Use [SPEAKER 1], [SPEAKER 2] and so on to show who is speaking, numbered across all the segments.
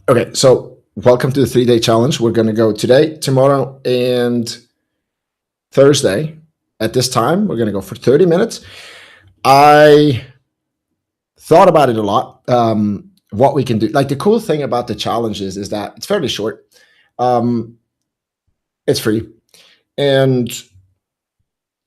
[SPEAKER 1] Okay, so welcome to the 3-day challenge. We're going to go today, tomorrow, and Thursday at this time. We're going to go for 30 minutes. I thought about it a lot, what we can do. Like the cool thing about the challenges is that it's fairly short. It's free. And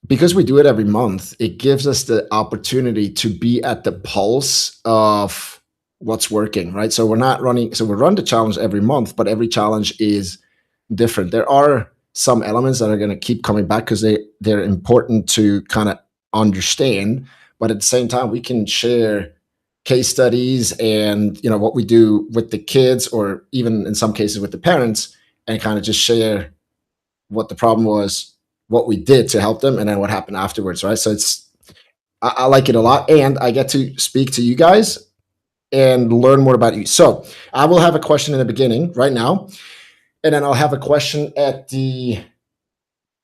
[SPEAKER 1] because we do it every month, it gives us the opportunity to be at the pulse of what's working, right? So we're not running, so we run the challenge every month, but every challenge is different. There are some elements that are going to keep coming back because they're important to kind of understand, but at the same time, we can share case studies and what we do with the kids, or even in some cases with the parents, and kind of just share what the problem was, what we did to help them, and then what happened afterwards, right? So I like it a lot, and I get to speak to you guys and learn more about you. So I will have a question in the beginning right now, and then I'll have a question at the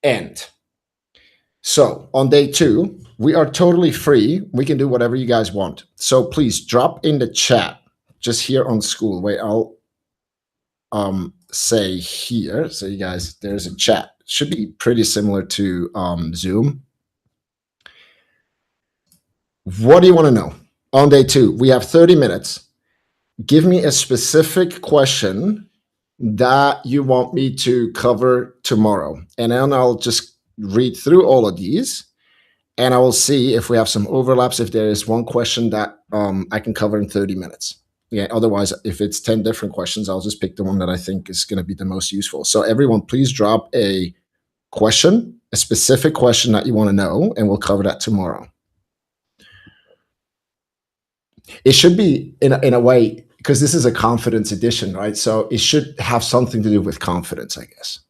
[SPEAKER 1] end. So on day 2, we are totally free. We can do whatever you guys want. So please drop in the chat just here on school. Wait, I'll say here. So you guys, there's a chat. It should be pretty similar to Zoom. What do you want to know? On day 2, we have 30 minutes. Give me a specific question that you want me to cover tomorrow. And then I'll just read through all of these, and I will see if we have some overlaps, if there is one question that I can cover in 30 minutes. Yeah, otherwise, if it's 10 different questions, I'll just pick the one that I think is going to be the most useful. So everyone, please drop a question, a specific question that you want to know, and we'll cover that tomorrow. It should be in a way, because this is a confidence edition, right? So it should have something to do with confidence, I guess.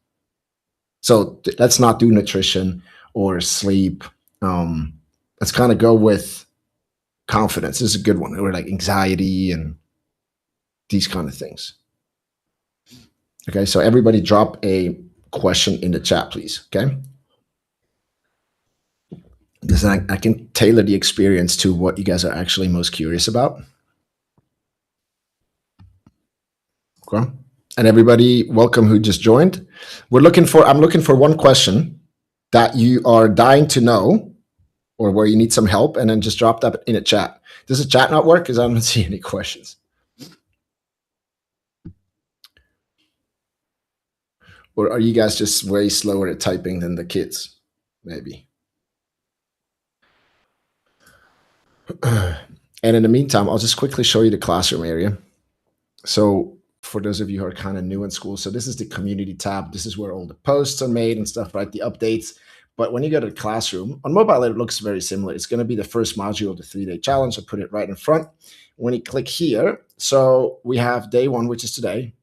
[SPEAKER 1] So let's not do nutrition or sleep. Let's kind of go with confidence. This is a good one. Or like anxiety and these kind of things. Okay, so everybody drop a question in the chat, please. Okay. Because I can tailor the experience to what you guys are actually most curious about. Okay. And everybody, welcome who just joined. I'm looking for one question that you are dying to know, or where you need some help, and then just drop that in a chat. Does the chat not work? Because I don't see any questions. Or are you guys just way slower at typing than the kids? Maybe. And in the meantime, I'll just quickly show you the classroom area. So for those of you who are kind of new in school, so this is the community tab. This is where all the posts are made and stuff, right? The updates. But when you go to the classroom, on mobile, it looks very similar. It's going to be the first module of the 3-day challenge. I put it right in front. When you click here, so we have day 1, which is today.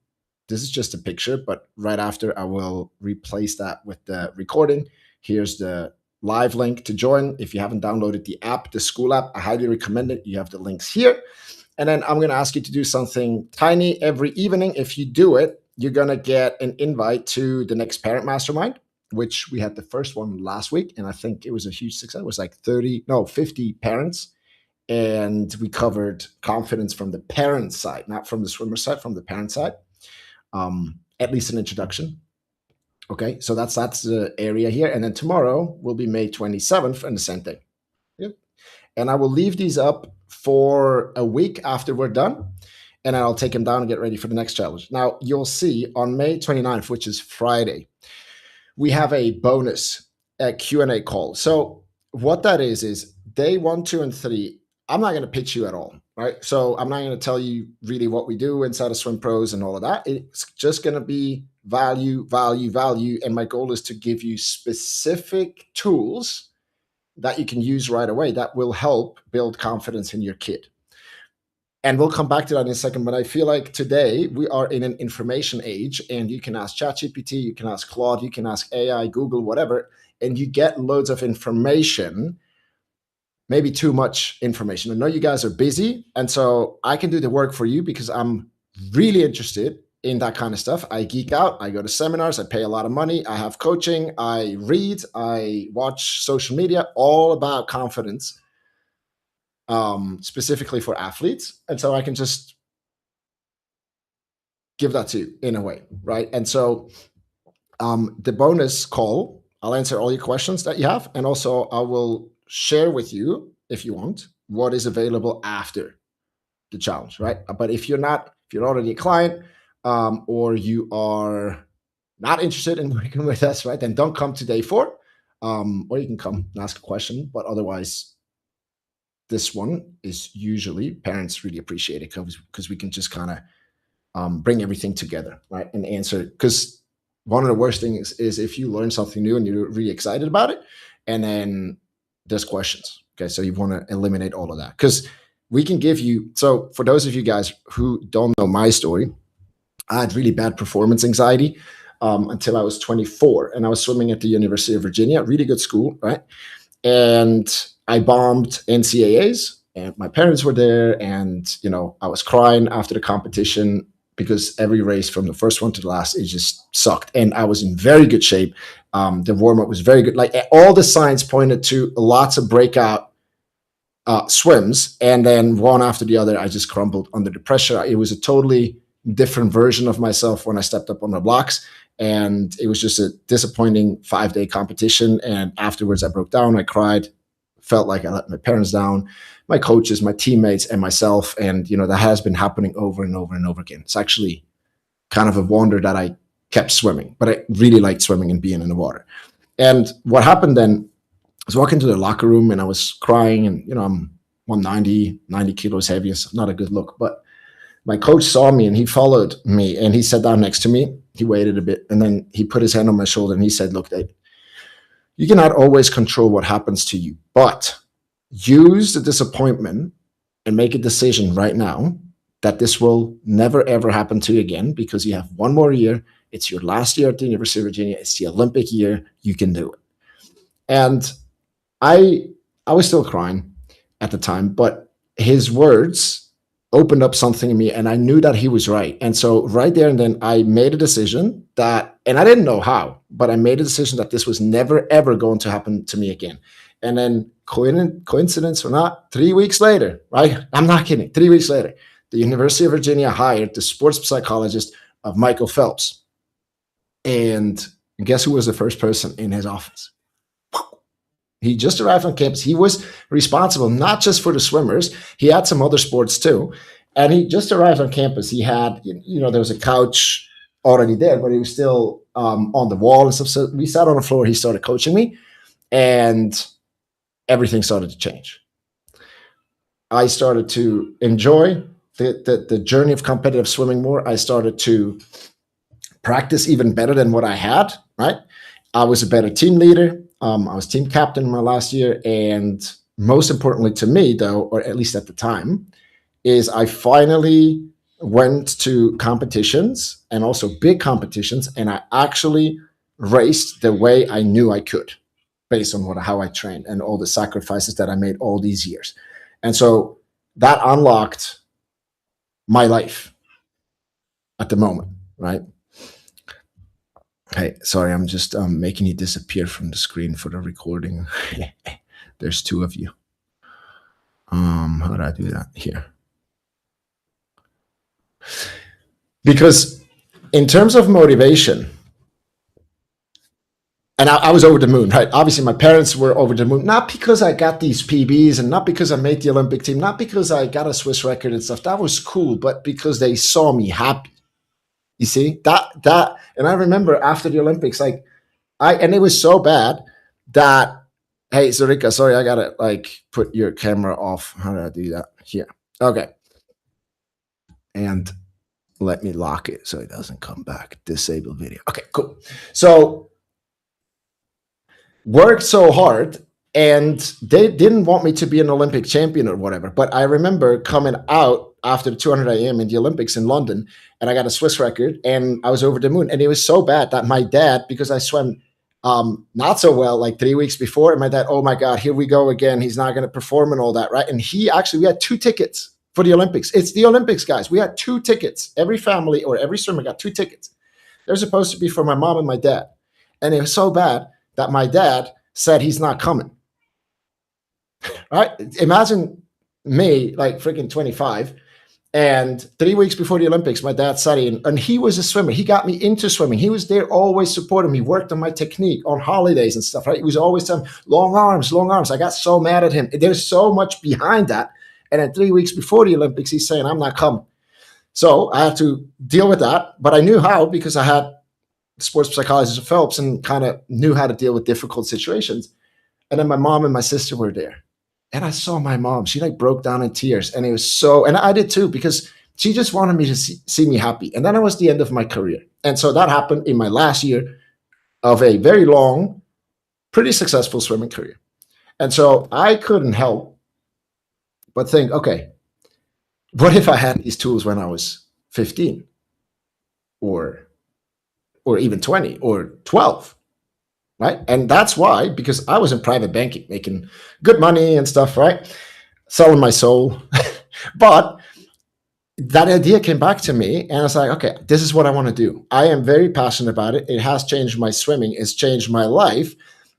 [SPEAKER 1] This is just a picture, but right after I will replace that with the recording. Here's the live link to join. If you haven't downloaded the app, the school app, I highly recommend it. You have the links here. And then I'm going to ask you to do something tiny every evening. If you do it, you're going to get an invite to the next parent mastermind, which we had the first one last week. And I think it was a huge success. It was like 50 parents. And we covered confidence from the parent side, not from the swimmer side, from the parent side. At least an introduction. Okay, so that's the area here. And then tomorrow will be May 27th and the same thing. Yep. And I will leave these up for a week after we're done, and I'll take them down and get ready for the next challenge. Now, you'll see on May 29th, which is Friday, we have a bonus Q&A call. So what that is day 1, 2, and 3, I'm not going to pitch you at all, right? So I'm not going to tell you really what we do inside of Swimpros and all of that. It's just going to be value. And my goal is to give you specific tools that you can use right away that will help build confidence in your kid. And we'll come back to that in a second, but I feel like today we are in an information age, and you can ask ChatGPT, you can ask Claude, you can ask AI, Google, whatever, and you get loads of information, maybe too much information. I know you guys are busy, and so I can do the work for you because I'm really interested in that kind of stuff. I geek out, I go to seminars, I pay a lot of money, I have coaching, I read, I watch social media, all about confidence, specifically for athletes. And so I can just give that to you in a way, right? And so the bonus call, I'll answer all your questions that you have, and also I will share with you, if you want, what is available after the challenge, right? But if you're already a client, or you are not interested in working with us, right, then don't come to day 4, or you can come and ask a question. But otherwise, this one is usually parents really appreciate it because we can just kind of bring everything together, right, and answer. Because one of the worst things is if you learn something new and you're really excited about it, and then there's questions. Okay, so you want to eliminate all of that, because we can give you. So for those of you guys who don't know my story, I had really bad performance anxiety until I was 24, and I was swimming at the University of Virginia, really good school, right? And I bombed NCAAs, and my parents were there, and I was crying after the competition because every race from the first one to the last, it just sucked. And I was in very good shape. The warm-up was very good. Like, all the signs pointed to lots of breakout swims, and then one after the other, I just crumbled under the pressure. It was a totally different version of myself when I stepped up on the blocks, and it was just a disappointing 5-day competition. And afterwards, I broke down. I cried, felt like I let my parents down, my coaches, my teammates, and myself. And that has been happening over and over and over again. It's actually kind of a wonder that I kept swimming, but I really liked swimming and being in the water. And what happened then, I was walking to the locker room and I was crying, and I'm 190, 90 kilos heavy, so not a good look. But my coach saw me and he followed me and he sat down next to me. He waited a bit, and then he put his hand on my shoulder and he said, "Look, Dave, you cannot always control what happens to you, but use the disappointment and make a decision right now that this will never, ever happen to you again, because you have one more year. It's your last year at the University of Virginia. It's the Olympic year. You can do it." And I was still crying at the time, but his words opened up something in me, and I knew that he was right. And so right there and then, I made a decision that, and I didn't know how, but I made a decision that this was never, ever going to happen to me again. And then, coincidence or not, 3 weeks later, right? I'm not kidding. 3 weeks later, the University of Virginia hired the sports psychologist of Michael Phelps. And guess who was the first person in his office? He just arrived on campus. He was responsible not just for the swimmers. He had some other sports too. And he just arrived on campus. He had, there was a couch already there, but he was still on the wall and stuff. So we sat on the floor. He started coaching me, and everything started to change. I started to enjoy the journey of competitive swimming more. I started to practice even better than what I had, right? I was a better team leader. I was team captain my last year. And most importantly to me, though, or at least at the time, is I finally went to competitions, and also big competitions, and I actually raced the way I knew I could, based on how I trained and all the sacrifices that I made all these years. And so that unlocked my life at the moment, right? Hey, sorry, I'm just making you disappear from the screen for the recording. There's 2 of you. How do I do that? Here. Because in terms of motivation, and I was over the moon, right? Obviously, my parents were over the moon, not because I got these PBs and not because I made the Olympic team, not because I got a Swiss record and stuff. That was cool, but because they saw me happy. You see that, and I remember after the Olympics, and it was so bad that, hey, Zorika, sorry, I gotta put your camera off. How do I do that? Here, okay, and let me lock it so it doesn't come back. Disable video. Okay, cool. So worked so hard, and they didn't want me to be an Olympic champion or whatever. But I remember coming out after the 200 AM in the Olympics in London, and I got a Swiss record, and I was over the moon. And it was so bad that my dad, because I swam not so well 3 weeks before, and my dad, oh my God, here we go again. He's not going to perform and all that, right? And we had 2 tickets for the Olympics. It's the Olympics, guys. We had 2 tickets. Every family or every swimmer got 2 tickets. They're supposed to be for my mom and my dad. And it was so bad that my dad said he's not coming. Right? Imagine me, freaking 25, And 3 weeks before the Olympics, my dad sat in, and he was a swimmer. He got me into swimming. He was there, always supporting me, worked on my technique on holidays and stuff, right? He was always telling me, long arms, long arms. I got so mad at him. There's so much behind that. And then 3 weeks before the Olympics, he's saying, I'm not coming. So I had to deal with that. But I knew how, because I had sports psychologist at Phelps and kind of knew how to deal with difficult situations. And then my mom and my sister were there. And I saw my mom, she like broke down in tears. And it was so, and I did too, because she just wanted me to see me happy. And then it was the end of my career. And so that happened in my last year of a very long, pretty successful swimming career. And so I couldn't help but think, okay, what if I had these tools when I was 15 or even 20 or 12? Right. And that's why, because I was in private banking, making good money and stuff, right? Selling my soul. But that idea came back to me, and I was like, okay, this is what I want to do. I am very passionate about it. It has changed my swimming. It's changed my life.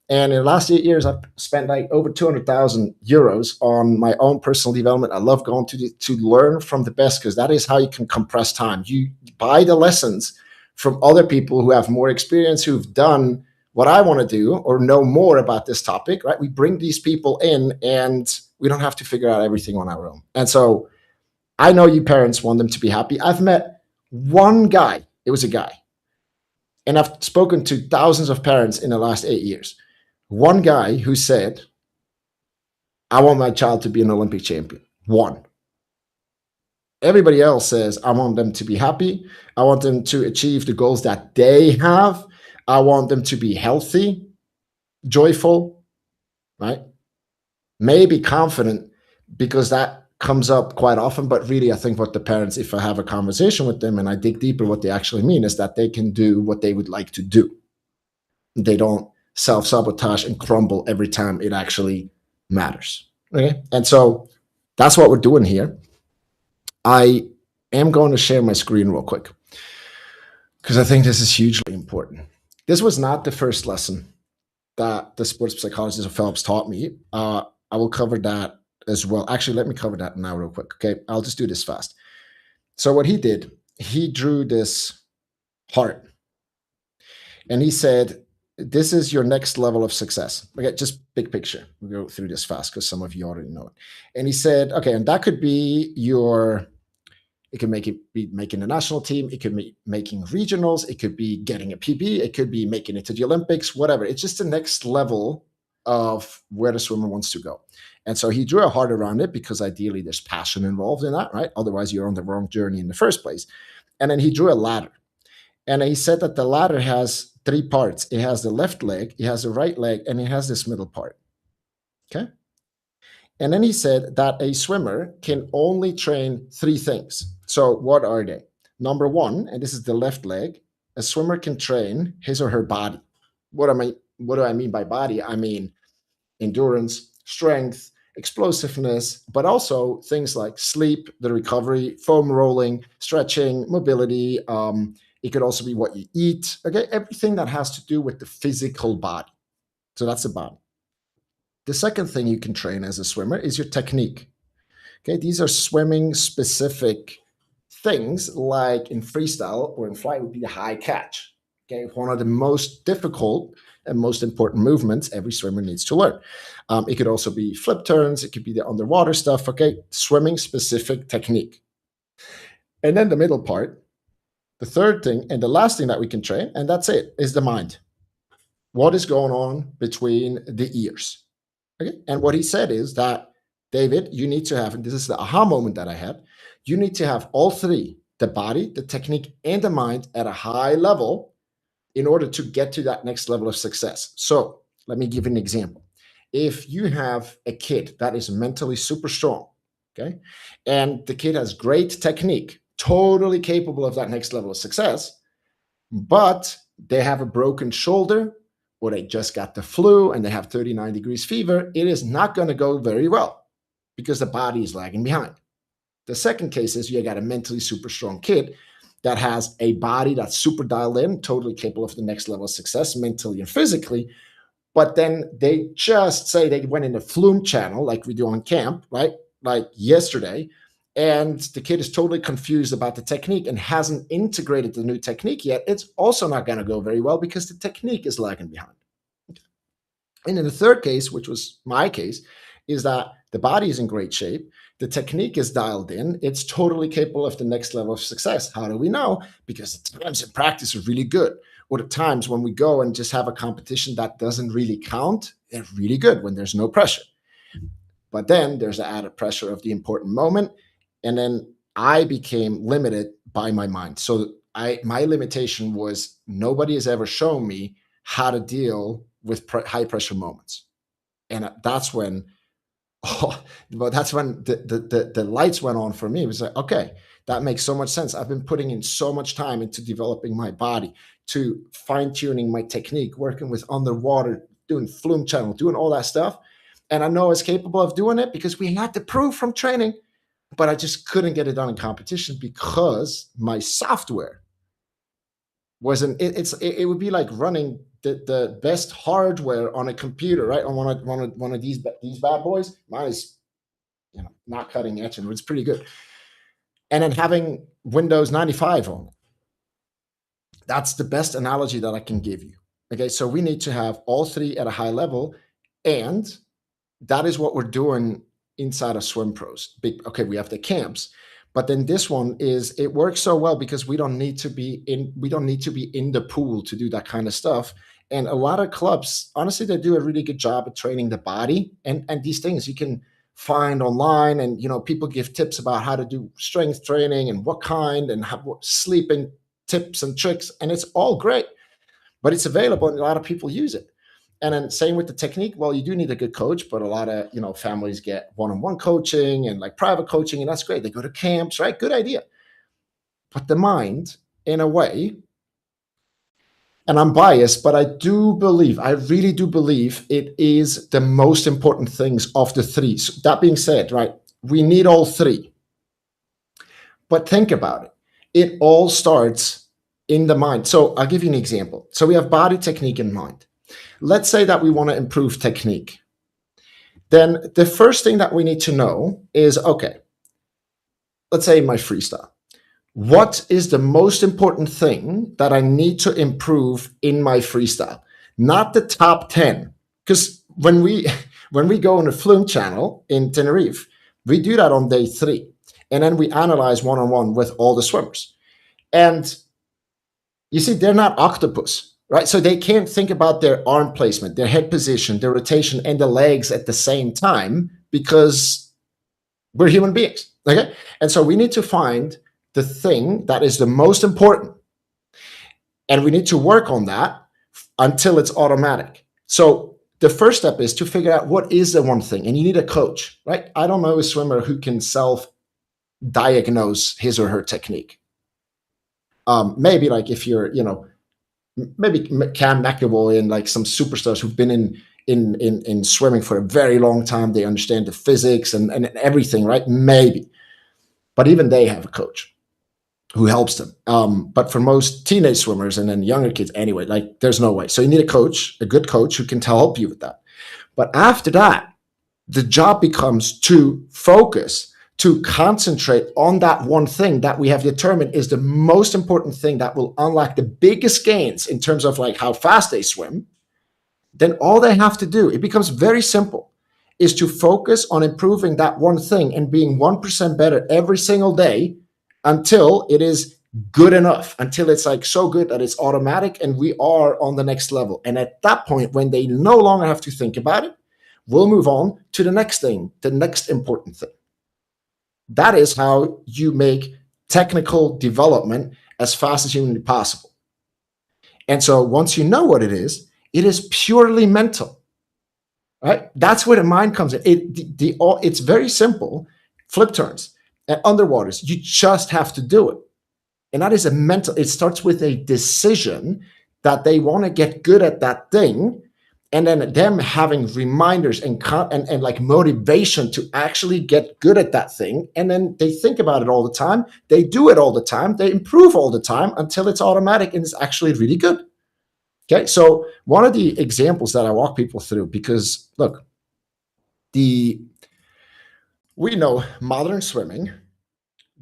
[SPEAKER 1] And in the last 8 years, I've spent like over 200,000 euros on my own personal development. I love going to learn from the best, because that is how you can compress time. You buy the lessons from other people who have more experience, who've done what I want to do or know more about this topic, right? We bring these people in, and we don't have to figure out everything on our own. And so I know you parents want them to be happy. I've met one guy, it was a guy, and I've spoken to thousands of parents in the last 8 years. One guy who said, I want my child to be an Olympic champion. One. Everybody else says, I want them to be happy. I want them to achieve the goals that they have. I want them to be healthy, joyful, right? Maybe confident, because that comes up quite often. But really, I think what the parents, if I have a conversation with them and I dig deeper, what they actually mean is that they can do what they would like to do. They don't self-sabotage and crumble every time it actually matters. Okay. And so that's what we're doing here. I am going to share my screen real quick, because I think this is hugely important. This was not the first lesson that the sports psychologist of Phelps taught me. I will cover that as well. Actually, let me cover that now real quick. Okay. I'll just do this fast. So what he did, he drew this heart, and he said, this is your next level of success. Okay, just big picture. We'll go through this fast because some of you already know it. And he said, okay, and that could be it could be making the national team. It could be making regionals. It could be getting a PB. It could be making it to the Olympics, whatever. It's just the next level of where the swimmer wants to go. And so he drew a heart around it, because ideally there's passion involved in that, right? Otherwise you're on the wrong journey in the first place. And then he drew a ladder. And he said that the ladder has 3 parts. It has the left leg, it has the right leg, and it has this middle part. Okay. And then he said that a swimmer can only train 3 things. So what are they? Number 1, and this is the left leg, a swimmer can train his or her body. What do I mean by body? I mean endurance, strength, explosiveness, but also things like sleep, the recovery, foam rolling, stretching, mobility. It could also be what you eat. Okay, everything that has to do with the physical body. So that's the body. The second thing you can train as a swimmer is your technique. Okay, these are swimming specific things, like in freestyle or in flight would be the high catch. Okay, one of the most difficult and most important movements every swimmer needs to learn. It could also be flip turns. It could be the underwater stuff. Okay, swimming specific technique. And then the middle part, the third thing and the last thing that we can train, and that's it, is the mind. What is going on between the ears? Okay, and what he said is that, David, you need to have, and this is the aha moment that I had, you need to have all 3, the body, the technique, and the mind at a high level in order to get to that next level of success. So let me give you an example. If you have a kid that is mentally super strong, okay, and the kid has great technique, totally capable of that next level of success, but they have a broken shoulder, or they just got the flu and they have 39 degrees fever, it is not going to go very well, because the body is lagging behind. The second case is you got a mentally super strong kid that has a body that's super dialed in, totally capable of the next level of success mentally and physically, but then they just say they went in the flume channel like we do on camp, right? Like yesterday, and the kid is totally confused about the technique and hasn't integrated the new technique yet, it's also not going to go very well because the technique is lagging behind. And in the third case, which was my case, is that the body is in great shape, the technique is dialed in, it's totally capable of the next level of success. How do we know? Because the times in practice are really good. Or the times when we go and just have a competition that doesn't really count, they're really good when there's no pressure. But then there's the added pressure of the important moment. And then I became limited by my mind. So my limitation was nobody has ever shown me how to deal with high pressure moments. And that's when, that's when the lights went on for me. It was like, okay, that makes so much sense. I've been putting in so much time into developing my body, to fine tuning my technique, working with underwater, doing flume channel, doing all that stuff. And I know I was capable of doing it because we had the proof from training, but I just couldn't get it done in competition because my software wasn't. It would be like running the best hardware on a computer, right? On one of these bad boys. Mine is, not cutting edge, and it's pretty good. And then having Windows 95 on it. That's the best analogy that I can give you. Okay, so we need to have all three at a high level, and that is what we're doing inside of Swimpros. Okay, we have the camps, but then this one it works so well because we don't need to be in the pool to do that kind of stuff. And a lot of clubs, honestly, they do a really good job at training the body, and these things you can find online, and people give tips about how to do strength training and what kind, and sleeping tips and tricks, and it's all great, but it's available and a lot of people use it. And then same with the technique. Well, you do need a good coach, but a lot of families get one-on-one coaching and like private coaching, and that's great. They go to camps, right? Good idea. But the mind, in a way, and I'm biased, but I really do believe it is the most important things of the three. So that being said, right, we need all three. But think about it. It all starts in the mind. So I'll give you an example. So we have body, technique, and mind. Let's say that we want to improve technique. Then the first thing that we need to know is, okay, let's say my freestyle. What is the most important thing that I need to improve in my freestyle? Not the top 10. Because when we go on a flume channel in Tenerife, we do that on day 3. And then we analyze one-on-one with all the swimmers. And you see, they're not octopus, right? So they can't think about their arm placement, their head position, their rotation, and the legs at the same time because we're human beings, okay? And so we need to find the thing that is the most important. And we need to work on that until it's automatic. So the first step is to figure out what is the one thing. And you need a coach, right? I don't know a swimmer who can self-diagnose his or her technique. Maybe like if you're, maybe Cam McAvoy and like some superstars who've been in swimming for a very long time, they understand the physics and everything, right? Maybe. But even they have a coach who helps them. But for most teenage swimmers and then younger kids anyway, like there's no way. So you need a coach, a good coach who can help you with that. But after that, the job becomes to focus, to concentrate on that one thing that we have determined is the most important thing that will unlock the biggest gains in terms of like how fast they swim. Then all they have to do, it becomes very simple, is to focus on improving that one thing and being 1% better every single day until it is good enough, until it's like so good that it's automatic and we are on the next level. And at that point, when they no longer have to think about it, we'll move on to the next thing, the next important thing. That is how you make technical development as fast as humanly possible. And so once you know what it is purely mental, right? That's where the mind comes in. It's very simple. Flip turns and underwaters, you just have to do it. And that is it starts with a decision that they want to get good at that thing. And then them having reminders and like motivation to actually get good at that thing. And then they think about it all the time. They do it all the time. They improve all the time until it's automatic and it's actually really good. Okay, so one of the examples that I walk people through, because look, we know modern swimming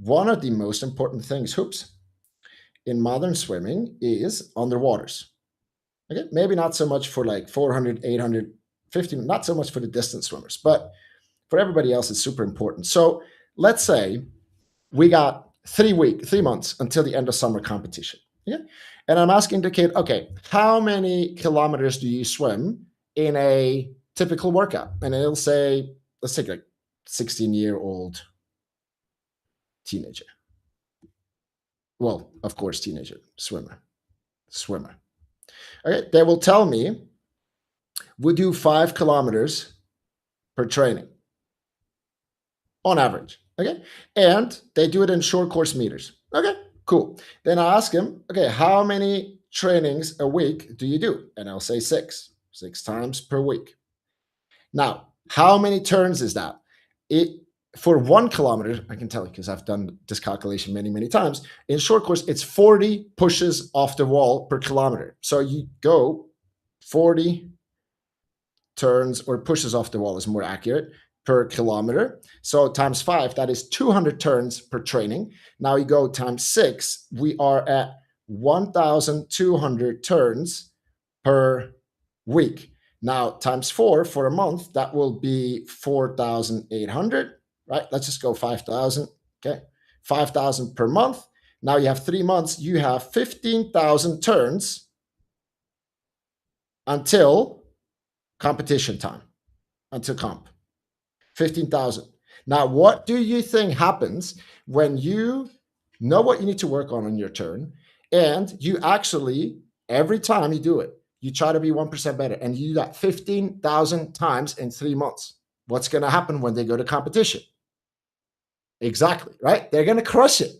[SPEAKER 1] one of the most important things, hoops, in modern swimming is underwaters. Okay, maybe not so much for like 400, 800, 50, not so much for the distance swimmers, but for everybody else, it's super important. So let's say we got 3 months until the end of summer competition. Yeah. And I'm asking the kid, okay, how many kilometers do you swim in a typical workout? And it'll say, let's take like 16-year-old teenager. Well, of course, teenager, swimmer. Okay, they will tell me we do 5 kilometers per training on average. Okay, and they do it in short course meters. Okay, cool. Then I ask him, okay, how many trainings a week do you do? And I'll say 6 times per week. Now, how many turns is that? For 1 kilometer, I can tell you because I've done this calculation many, many times. In short course, it's 40 pushes off the wall per kilometer. So you go 40 turns, or pushes off the wall is more accurate, per kilometer. So times 5, that is 200 turns per training. Now you go times 6, we are at 1,200 turns per week. Now times 4 for a month, that will be 4,800, right? Let's just go 5,000, okay? 5,000 per month. Now you have 3 months, you have 15,000 turns until competition time, until comp. 15,000. Now, what do you think happens when you know what you need to work on your turn, and you actually, every time you do it, you try to be 1% better, and you do that 15,000 times in 3 months? What's going to happen when they go to competition? Exactly, right? They're going to crush it.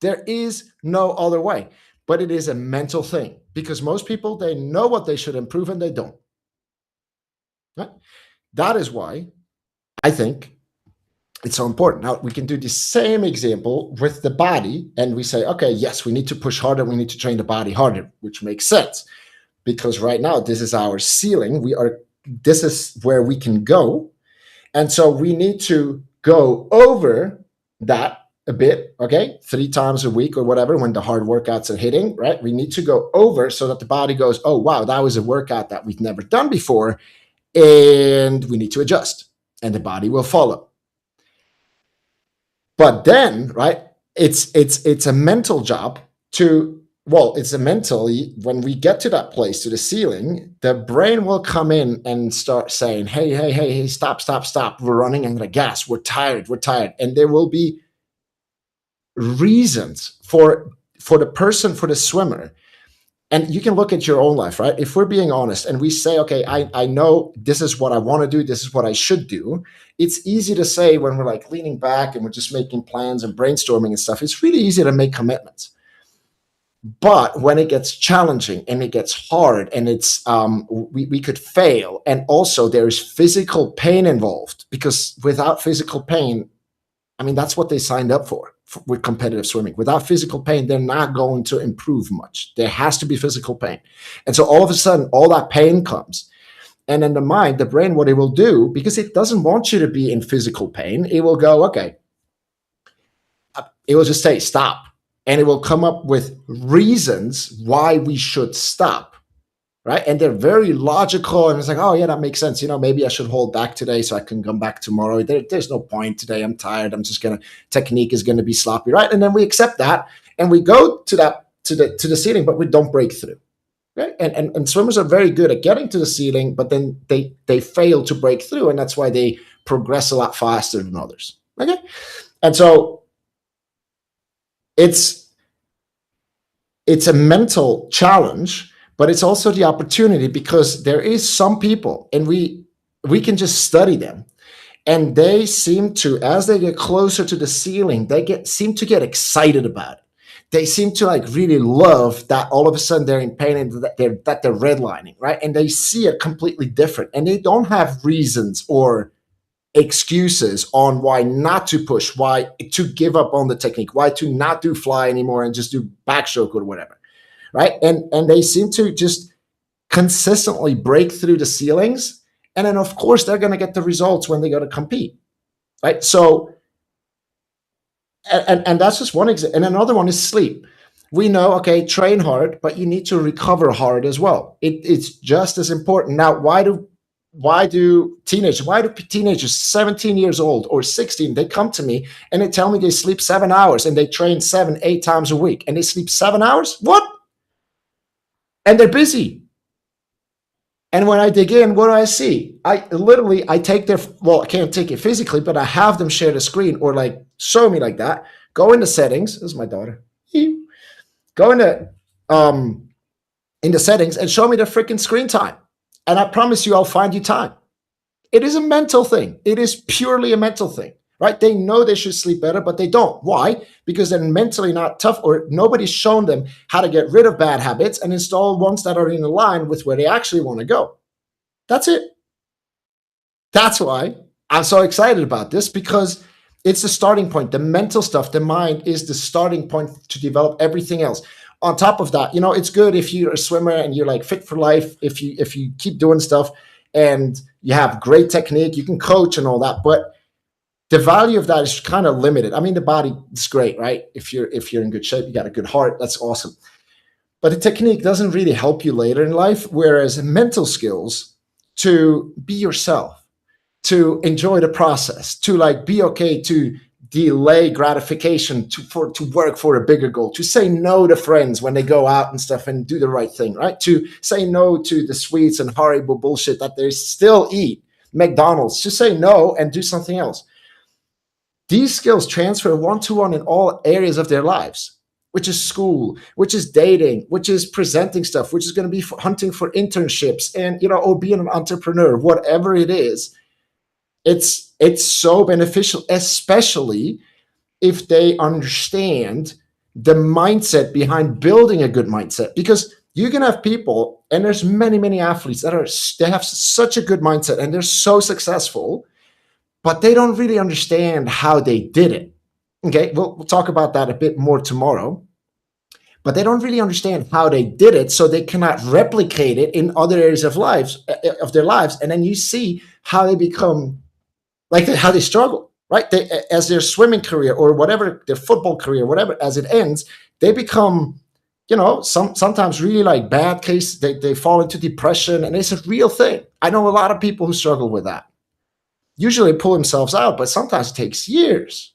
[SPEAKER 1] There is no other way, but it is a mental thing, because most people, they know what they should improve and they don't. Right? That is why I think it's so important. Now, we can do the same example with the body, and we say, okay, yes, we need to push harder. We need to train the body harder, which makes sense, because right now, this is our ceiling. This is where we can go. And so we need to go over that a bit, okay? 3 times a week or whatever, when the hard workouts are hitting, right? We need to go over so that the body goes, oh, wow, that was a workout that we've never done before. And we need to adjust, and the body will follow. But then, right, it's a mental job it's a mentally, when we get to that place, to the ceiling, the brain will come in and start saying, hey, stop. We're running under the gas. We're tired. And there will be reasons for the swimmer. And you can look at your own life, right? If we're being honest and we say, okay, I know this is what I want to do, this is what I should do. It's easy to say when we're like leaning back and we're just making plans and brainstorming and stuff. It's really easy to make commitments. But when it gets challenging and it gets hard, and it's we could fail, and also there's physical pain involved, because without physical pain, I mean, that's what they signed up for with competitive swimming. Without physical pain, they're not going to improve much. There has to be physical pain. And so all of a sudden, all that pain comes. And then the mind, the brain, what it will do, because it doesn't want you to be in physical pain, it will go, okay, it will just say stop. And it will come up with reasons why we should stop. Right? And they're very logical. And it's like, oh, yeah, that makes sense. Maybe I should hold back today so I can come back tomorrow. There's no point today. I'm tired. Technique is going to be sloppy. Right? And then we accept that. And we go to the ceiling, but we don't break through. Right? And swimmers are very good at getting to the ceiling, but then they fail to break through. And that's why they progress a lot faster than others. Okay? And so it's a mental challenge, but it's also the opportunity, because there is some people, and we can just study them, and they seem to, as they get closer to the ceiling, seem to get excited about it. They seem to really love that all of a sudden they're in pain and that they're redlining, right? And they see it completely different, and they don't have reasons or excuses on why not to push, why to give up on the technique, why to not do fly anymore and just do backstroke or whatever. Right. And they seem to just consistently break through the ceilings. And then, of course, they're going to get the results when they go to compete. Right. So And that's just one example. And another one is sleep. We know, okay, train hard, but you need to recover hard as well. It's just as important. Now, why do teenagers 17 years old or 16, they come to me and they tell me they sleep 7 hours and they train 7, 8 times a week and they sleep 7 hours? What? And they're busy. And when I dig in, what do I see? I take their, well, I can't take it physically, but I have them share the screen or like show me like that. Go into settings. This is my daughter. Go into in the settings and show me the freaking screen time. And I promise you, I'll find you time. It is a mental thing. It is purely a mental thing, right? They know they should sleep better, but they don't. Why? Because they're mentally not tough, or nobody's shown them how to get rid of bad habits and install ones that are in line with where they actually want to go. That's it. That's why I'm so excited about this, because it's the starting point. The mental stuff, the mind is the starting point to develop everything else. On top of that, it's good if you're a swimmer and you're like fit for life, if you keep doing stuff and you have great technique, you can coach and all that, but the value of that is kind of limited. I mean, the body is great, right? If you're in good shape, you got a good heart, that's awesome. But the technique doesn't really help you later in life, whereas mental skills, to be yourself, to enjoy the process, to like be okay to delay gratification, to work for a bigger goal, to say no to friends when they go out and stuff and do the right thing, right? To say no to the sweets and horrible bullshit that they still eat, McDonald's, to say no and do something else. These skills transfer one-to-one in all areas of their lives, which is school, which is dating, which is presenting stuff, which is going to be hunting for internships and, or being an entrepreneur, whatever it is. It's so beneficial, especially if they understand the mindset behind building a good mindset. Because you can have people, and there's many, many athletes they have such a good mindset and they're so successful, but they don't really understand how they did it. Okay, we'll talk about that a bit more tomorrow. But they don't really understand how they did it, so they cannot replicate it in other areas of their lives. And then you see how they become, like how they struggle, right? As their swimming career or whatever, their football career, whatever, as it ends, they become, sometimes really like bad case. They fall into depression, and it's a real thing. I know a lot of people who struggle with that. Usually pull themselves out, but sometimes it takes years,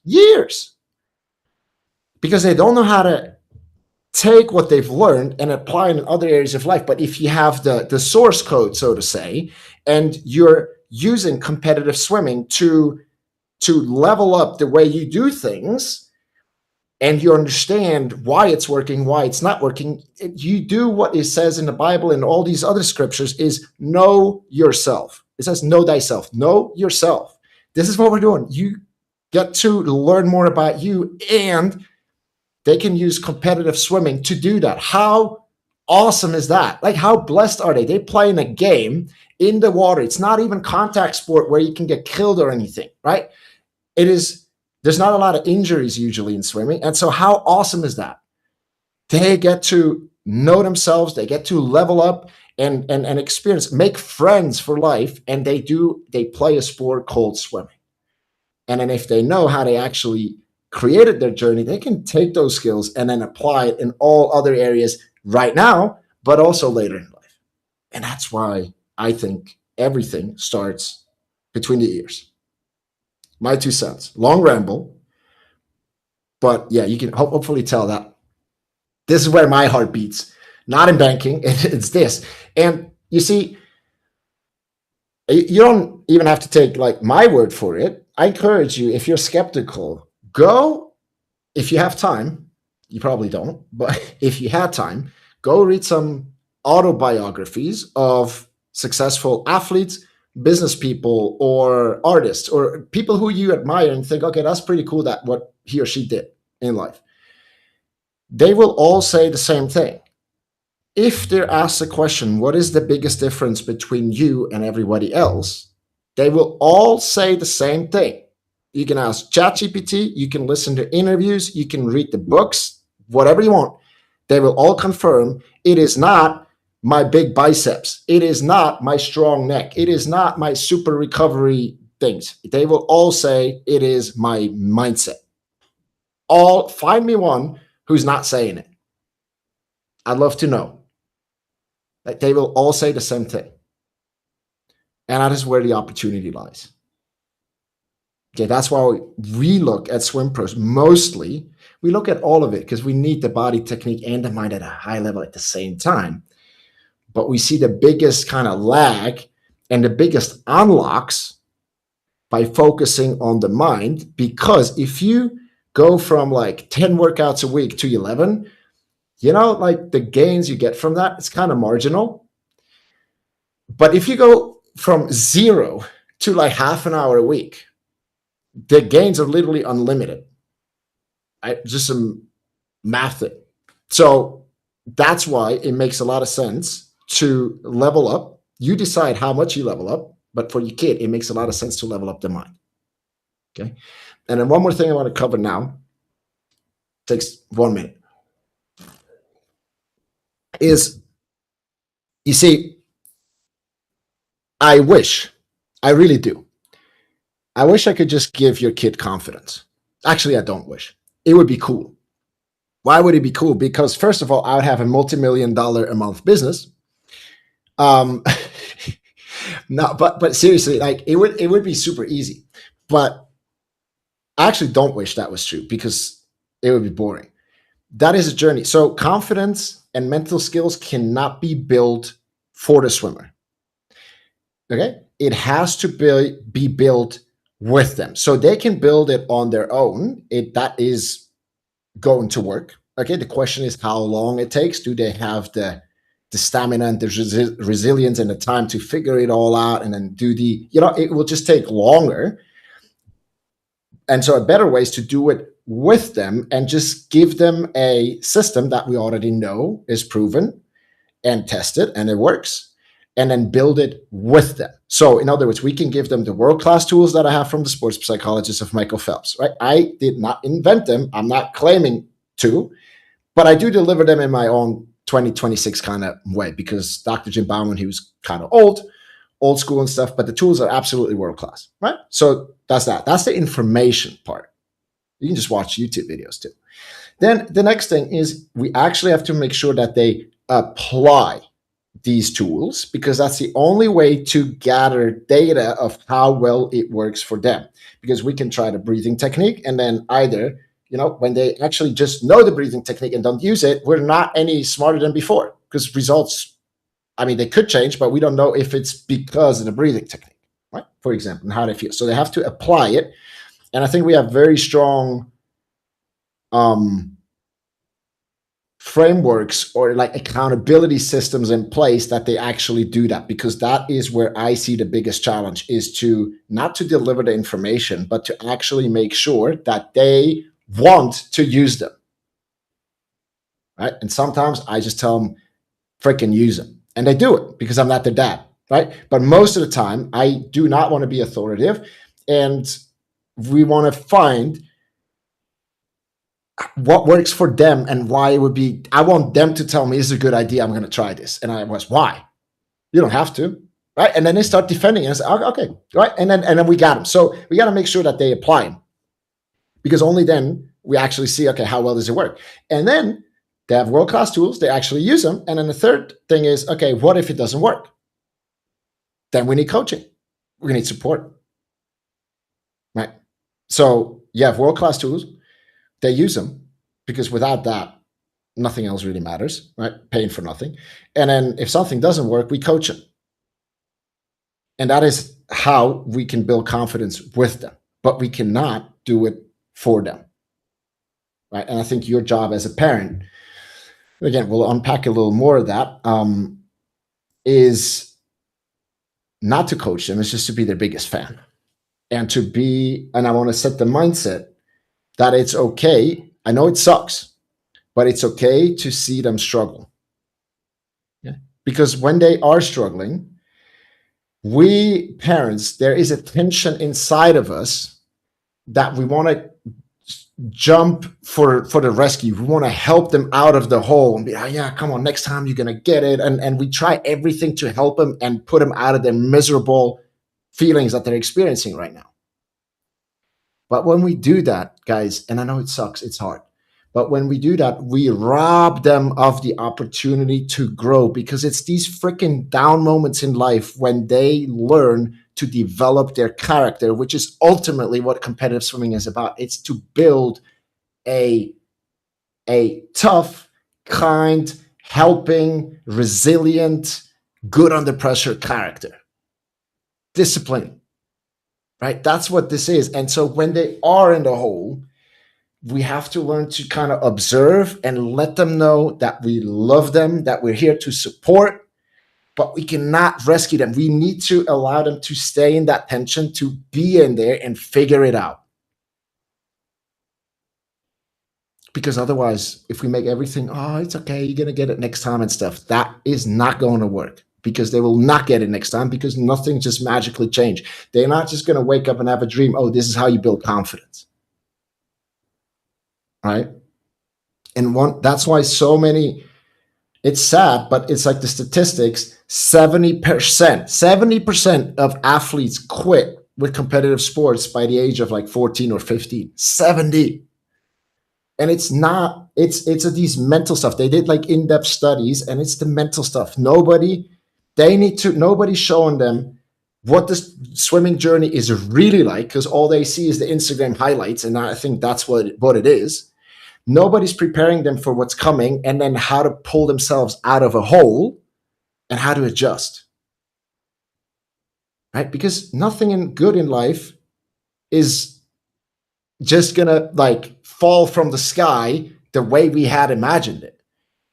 [SPEAKER 1] because they don't know how to take what they've learned and apply it in other areas of life. But if you have the source code, so to say, and you're using competitive swimming to level up the way you do things, and you understand why it's working, why it's not working, you do what it says in the Bible and all these other scriptures is know yourself. It says know thyself, know yourself. This is what we're doing. You get to learn more about you, and they can use competitive swimming to do that. How awesome is that? Like, how blessed are they? They play in a game in the water. It's not even contact sport where you can get killed or anything, right? There's not a lot of injuries usually in swimming. And so how awesome is that? They get to know themselves. They get to level up and experience, make friends for life. And they play a sport called swimming. And then if they know how they actually created their journey, they can take those skills and then apply it in all other areas right now, but also later in life. And that's why I think everything starts between the ears. My 2 cents. Long ramble. But yeah, you can hopefully tell that this is where my heart beats. Not in banking, it's this. And you see, you don't even have to take like my word for it. I encourage you, if you're skeptical, go, if you have time, you probably don't, but if you had time, go read some autobiographies of successful athletes, business people, or artists, or people who you admire and think, okay, that's pretty cool that what he or she did in life. They will all say the same thing. If they're asked the question, what is the biggest difference between you and everybody else? They will all say the same thing. You can ask ChatGPT, you can listen to interviews, you can read the books, whatever you want. They will all confirm it is not my big biceps. It is not my strong neck. It is not my super recovery things. They will all say it is my mindset. all find me one who's not saying it. I'd love to know. Like, they will all say the same thing. And that is where the opportunity lies. Okay, that's why we look at Swimpros mostly. We look at all of it because we need the body, technique, and the mind at a high level at the same time. But we see the biggest kind of lag and the biggest unlocks by focusing on the mind, because if you go from like 10 workouts a week to 11, like the gains you get from that, it's kind of marginal. But if you go from 0 to like half an hour a week, the gains are literally unlimited. Just some math it. So that's why it makes a lot of sense to level up. You decide how much you level up, but for your kid, it makes a lot of sense to level up the mind. Okay. And then one more thing I want to cover now, takes 1 minute, is, you see, I really do. I wish I could just give your kid confidence. Actually, I don't wish. It would be cool. Why would it be cool? Because first of all, I would have a multi-million-dollar a month business. No, but seriously, like it would be super easy. But I actually don't wish that was true, because it would be boring. That is a journey. So confidence and mental skills cannot be built for the swimmer. Okay? It has to be built with them. So they can build it on their own. That is going to work. Okay? The question is how long it takes. Do they have the stamina and the resilience and the time to figure it all out, and then do it will just take longer. And so a better way is to do it with them and just give them a system that we already know is proven and tested and it works, and then build it with them. So in other words, we can give them the world-class tools that I have from the sports psychologist of Michael Phelps, right? I did not invent them. I'm not claiming to, but I do deliver them in my own 2026 kind of way, because Dr. Jim Bauman, he was kind of old school and stuff, but the tools are absolutely world-class, right? So that's that. That's the information part. You can just watch YouTube videos too. Then the next thing is we actually have to make sure that they apply these tools, because that's the only way to gather data of how well it works for them. Because we can try the breathing technique, and then either, when they actually just know the breathing technique and don't use it, we're not any smarter than before, because results, they could change, but we don't know if it's because of the breathing technique, right? For example, and how they feel. So they have to apply it. And I think we have very strong frameworks or like accountability systems in place that they actually do that, because that is where I see the biggest challenge, is to not to deliver the information, but to actually make sure that they want to use them, right? And sometimes I just tell them, freaking use them. And they do it because I'm not their dad, right? But most of the time, I do not want to be authoritative. And we want to find what works for them and why it would be. I want them to tell me, this is a good idea, I'm going to try this. And I was, why? You don't have to, right? And then they start defending it. And I say, okay, right? And then we got them. So we got to make sure that they apply them, because only then we actually see, okay, how well does it work? And then they have world-class tools, they actually use them. And then the third thing is, okay, what if it doesn't work? Then we need coaching. We need support, right? So you have world-class tools, they use them, because without that, nothing else really matters, right? Paying for nothing. And then if something doesn't work, we coach them. And that is how we can build confidence with them, but we cannot do it for them, right? And I think your job as a parent, again, we'll unpack a little more of that, is not to coach them, it's just to be their biggest fan. And I want to set the mindset that it's okay. I know it sucks, but it's okay to see them struggle. Yeah. Because when they are struggling, we parents, there is a tension inside of us that we want to jump for the rescue. We want to help them out of the hole and be, oh yeah, come on, next time you're going to get it. And we try everything to help them and put them out of their miserable feelings that they're experiencing right now. But when we do that, guys, and I know it sucks, it's hard, but when we do that, we rob them of the opportunity to grow, because it's these freaking down moments in life when they learn to develop their character, which is ultimately what competitive swimming is about. It's to build a tough, kind, helping, resilient, good under pressure character. Discipline, right? That's what this is. And so when they are in the hole, we have to learn to kind of observe and let them know that we love them, that we're here to support, but we cannot rescue them. We need to allow them to stay in that tension, to be in there and figure it out. Because otherwise, if we make everything, oh, it's okay, you're going to get it next time and stuff, that is not going to work, because they will not get it next time, because nothing just magically changed. They're not just going to wake up and have a dream, oh, this is how you build confidence. Right? And that's why so many, it's sad, but it's like the statistics, 70% of athletes quit with competitive sports by the age of like 14 or 15. 70. And it's not, it's these mental stuff. They did like in-depth studies, and it's the mental stuff. Nobody's showing them what this swimming journey is really like, because all they see is the Instagram highlights, and I think that's what it is. Nobody's preparing them for what's coming, and then how to pull themselves out of a hole and how to adjust. Right? Because nothing good in life is just gonna like fall from the sky the way we had imagined it.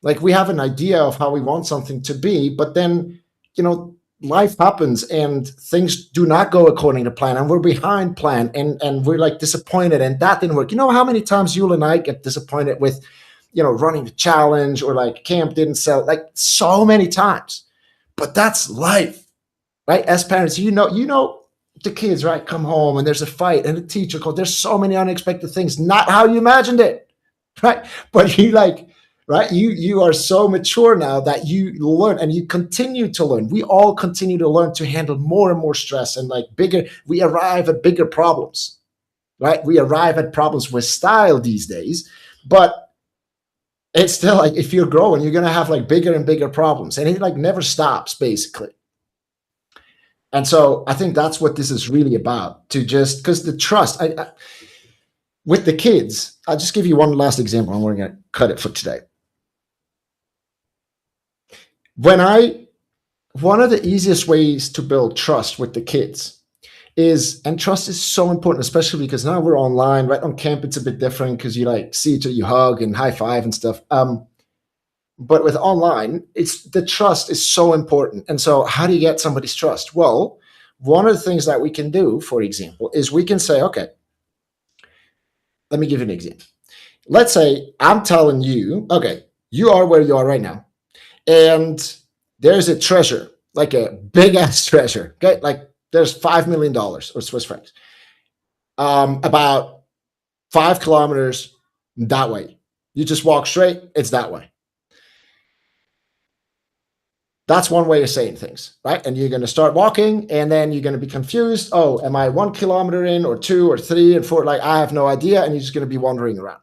[SPEAKER 1] Like, we have an idea of how we want something to be, but then, life happens and things do not go according to plan, and we're behind plan, and we're like disappointed, and that didn't work. You know how many times you and I get disappointed with, running the challenge, or like camp didn't sell, like so many times. But that's life, right? As parents, the kids, right, come home and there's a fight and a teacher called. There's so many unexpected things, not how you imagined it, right? But you are so mature now that you learn, and you continue to learn. We all continue to learn to handle more and more stress, and like we arrive at bigger problems, right? We arrive at problems with style these days, but it's still like, if you're growing, you're going to have like bigger and bigger problems, and it like never stops, basically. And so I think that's what this is really about, because the trust, with the kids, I'll just give you one last example, and we're going to cut it for today. One of the easiest ways to build trust with the kids and trust is so important, especially because now we're online, right? On camp, it's a bit different, because you like see each other, you hug and high five and stuff. But with online, the trust is so important. And so how do you get somebody's trust? Well, one of the things that we can do, for example, is we can say, okay, let me give you an example. Let's say I'm telling you, okay, you are where you are right now, and there's a treasure, like a big ass treasure, okay? Like there's $5 million or Swiss francs, about 5 kilometers that way. You just walk straight, it's that way. That's one way of saying things, right? And you're going to start walking, and then you're going to be confused. Oh, am I 1 kilometer in, or 2 or 3 and 4? Like, I have no idea. And you're just going to be wandering around.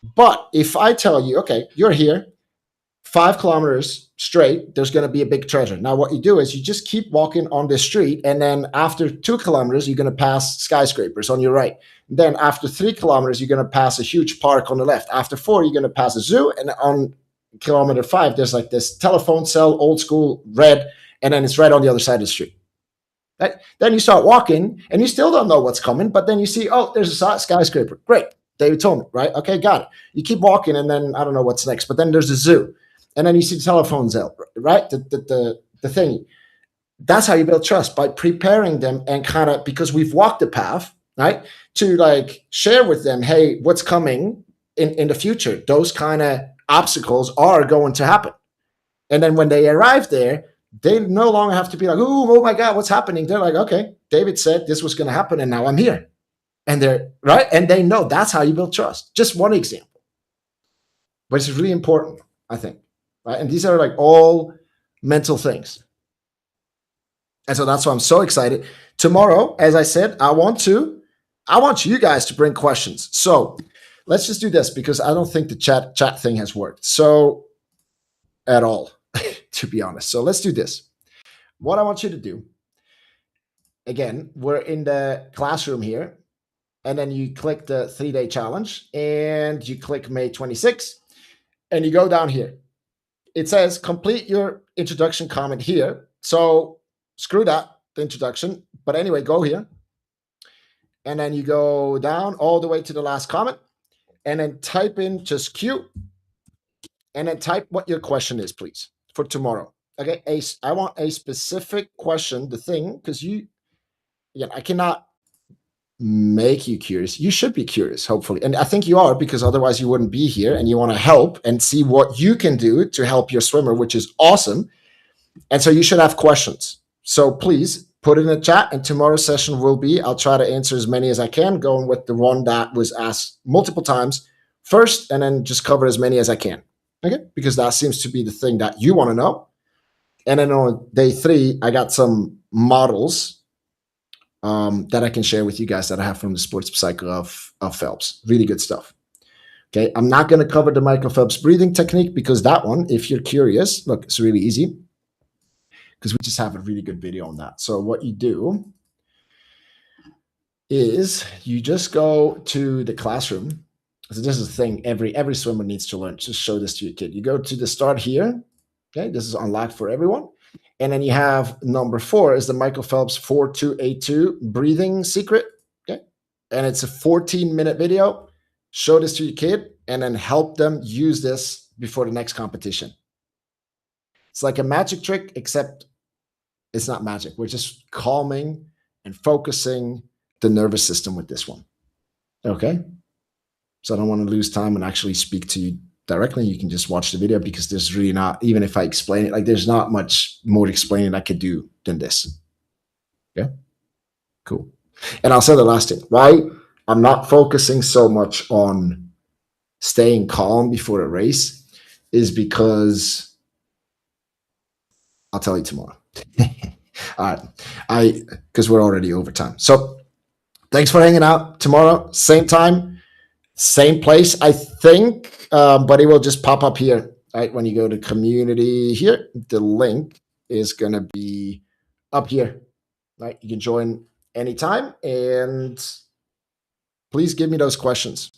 [SPEAKER 1] But if I tell you, okay, you're here, 5 kilometers straight, there's going to be a big treasure. Now, what you do is you just keep walking on this street. And then after 2 kilometers, you're going to pass skyscrapers on your right. Then after 3 kilometers, you're going to pass a huge park on the left. After 4, you're going to pass a zoo. And on kilometer 5, there's like this telephone cell, old school, red, and then it's right on the other side of the street. Right? Then you start walking, and you still don't know what's coming, but then you see, oh, there's a skyscraper. Great, David told me, right? Okay, got it. You keep walking, and then I don't know what's next, but then there's a zoo, and then you see the telephone cell, right? The thing. That's how you build trust, by preparing them, and kind of, because we've walked the path, right, to like share with them, hey, what's coming in the future? Those kind of obstacles are going to happen. And then when they arrive there, they no longer have to be like, oh my God, what's happening? They're like, okay, David said this was going to happen, and now I'm here. And they're right. And they know. That's how you build trust. Just one example. But it's really important, I think. Right? And these are like all mental things. And so that's why I'm so excited. Tomorrow, as I said, I want to I want you guys to bring questions. So let's just do this because I don't think the chat thing has worked. So at all, to be honest. So let's do this. What I want you to do, again, we're in the classroom here, and then you click the 3-day challenge and you click May 26th and you go down here. It says complete your introduction comment here. So screw that, the introduction. But anyway, go here. And then you go down all the way to the last comment and then type in just Q and then type what your question is, please, for tomorrow. Okay, I want a specific question, the thing, because I cannot make you curious. You should be curious, hopefully. And I think you are, because otherwise you wouldn't be here, and you want to help and see what you can do to help your swimmer, which is awesome. And so you should have questions. So please put it in the chat, and tomorrow's session will be, I'll try to answer as many as I can, going with the one that was asked multiple times first, and then just cover as many as I can. Okay, because that seems to be the thing that you want to know. And then on day 3, I got some models that I can share with you guys that I have from the sports cycle of Phelps. Really good stuff. Okay, I'm not going to cover the Michael Phelps breathing technique because that one, if you're curious, look, it's really easy because we just have a really good video on that. So what you do is you just go to the classroom. So this is the thing every swimmer needs to learn. Just show this to your kid. You go to the start here. Okay, this is unlocked for everyone. And then you have number 4 is the Michael Phelps 4282 breathing secret. Okay. And it's a 14-minute video. Show this to your kid and then help them use this before the next competition. It's like a magic trick, except it's not magic. We're just calming and focusing the nervous system with this one. Okay. So I don't want to lose time and actually speak to you directly. You can just watch the video because there's really not, even if I explain it, like there's not much more explaining I could do than this. Okay, cool. And I'll say the last thing, why I'm not focusing so much on staying calm before a race is because I'll tell you tomorrow. All right, because we're already over time. So thanks for hanging out. Tomorrow, same time, same place, I think, but it will just pop up here, right? When you go to community here, the link is going to be up here, right? You can join anytime, and please give me those questions.